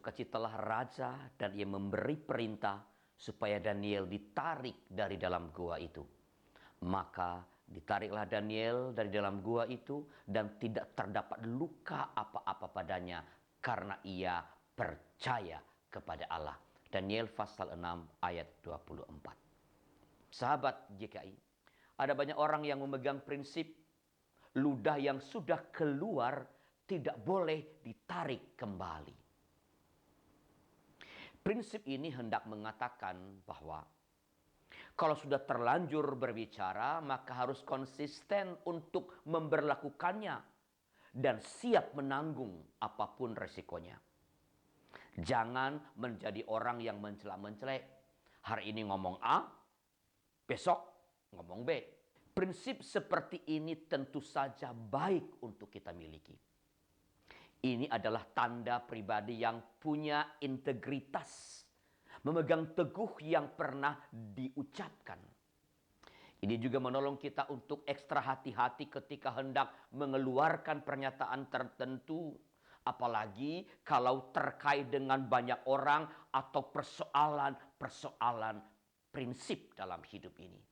sukacitalah raja dan ia memberi perintah supaya Daniel ditarik dari dalam gua itu. Maka ditariklah Daniel dari dalam gua itu dan tidak terdapat luka apa-apa padanya karena ia percaya kepada Allah. Daniel pasal 6 ayat 24. Sahabat GKI, ada banyak orang yang memegang prinsip ludah yang sudah keluar tidak boleh ditarik kembali. Prinsip ini hendak mengatakan bahwa kalau sudah terlanjur berbicara, maka harus konsisten untuk memberlakukannya dan siap menanggung apapun resikonya. Jangan menjadi orang yang mencela-mencelek. Hari ini ngomong A, besok ngomong B. Prinsip seperti ini tentu saja baik untuk kita miliki. Ini adalah tanda pribadi yang punya integritas, memegang teguh yang pernah diucapkan. Ini juga menolong kita untuk ekstra hati-hati ketika hendak mengeluarkan pernyataan tertentu, apalagi kalau terkait dengan banyak orang atau persoalan-persoalan prinsip dalam hidup ini.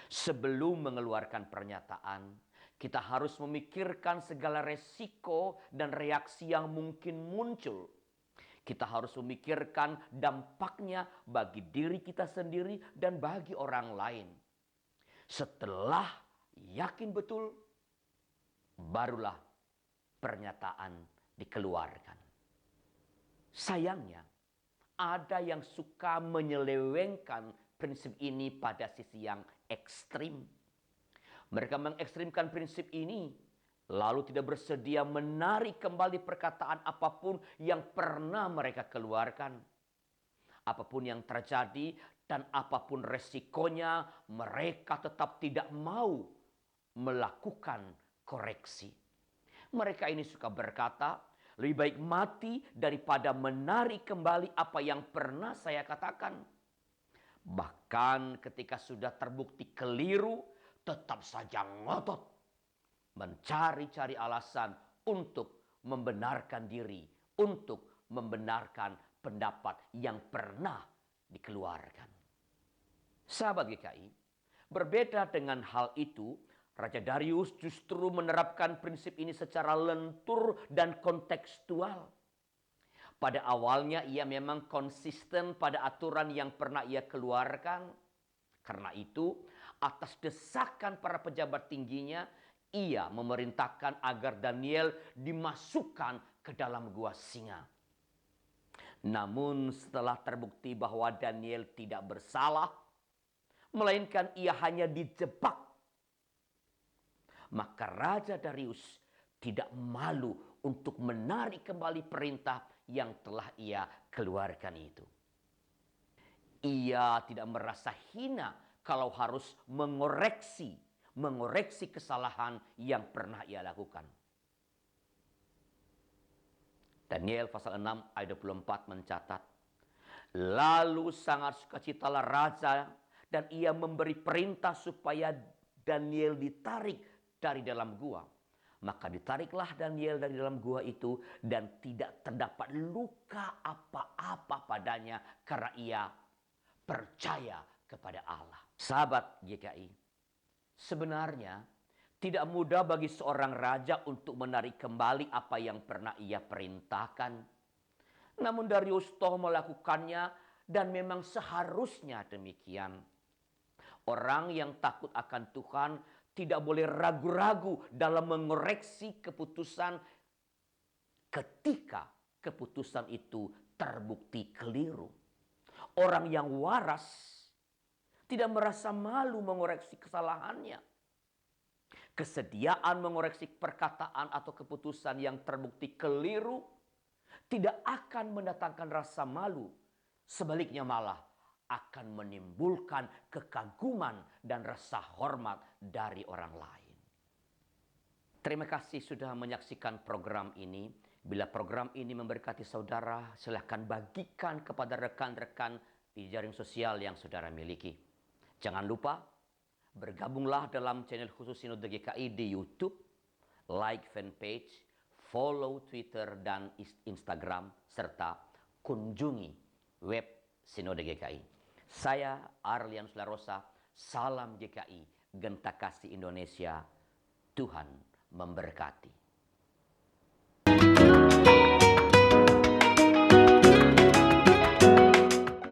Sebelum mengeluarkan pernyataan, kita harus memikirkan segala resiko dan reaksi yang mungkin muncul. Kita harus memikirkan dampaknya bagi diri kita sendiri dan bagi orang lain. Setelah yakin betul, barulah pernyataan dikeluarkan. Sayangnya, ada yang suka menyelewengkan prinsip ini pada sisi yang ekstrim. Mereka mengekstrimkan prinsip ini, lalu tidak bersedia menarik kembali perkataan apapun yang pernah mereka keluarkan. Apapun yang terjadi dan apapun resikonya, mereka tetap tidak mau melakukan koreksi. Mereka ini suka berkata, lebih baik mati daripada menarik kembali apa yang pernah saya katakan. Bahkan ketika sudah terbukti keliru, tetap saja ngotot mencari-cari alasan untuk membenarkan diri, untuk membenarkan pendapat yang pernah dikeluarkan. Sahabat GKI, berbeda dengan hal itu, Raja Darius justru menerapkan prinsip ini secara lentur dan kontekstual. Pada awalnya ia memang konsisten pada aturan yang pernah ia keluarkan. Karena itu, atas desakan para pejabat tingginya, ia memerintahkan agar Daniel dimasukkan ke dalam gua singa. Namun setelah terbukti bahwa Daniel tidak bersalah, melainkan ia hanya dijebak, maka Raja Darius tidak malu untuk menarik kembali perintah yang telah ia keluarkan itu. Ia tidak merasa hina kalau harus mengoreksi kesalahan yang pernah ia lakukan. Daniel pasal 6 ayat 24 mencatat, lalu sangat sukacitalah raja dan ia memberi perintah supaya Daniel ditarik dari dalam gua. Maka ditariklah Daniel dari dalam gua itu dan tidak terdapat luka apa-apa padanya karena ia percaya kepada Allah. Sahabat GKI, sebenarnya tidak mudah bagi seorang raja untuk menarik kembali apa yang pernah ia perintahkan. Namun Darius toh melakukannya dan memang seharusnya demikian. Orang yang takut akan Tuhan tidak boleh ragu-ragu dalam mengoreksi keputusan ketika keputusan itu terbukti keliru. Orang yang waras tidak merasa malu mengoreksi kesalahannya. Kesediaan mengoreksi perkataan atau keputusan yang terbukti keliru tidak akan mendatangkan rasa malu. Sebaliknya malah akan menimbulkan kekaguman dan rasa hormat dari orang lain. Terima kasih sudah menyaksikan program ini. Bila program ini memberkati saudara, silakan bagikan kepada rekan-rekan di jaring sosial yang saudara miliki. Jangan lupa, bergabunglah dalam channel khusus Sinode GKI di YouTube, like fanpage, follow Twitter dan Instagram, serta kunjungi web Sinode GKI. Saya Arlianus Larosa, salam GKI, Genta Kasih Indonesia, Tuhan memberkati.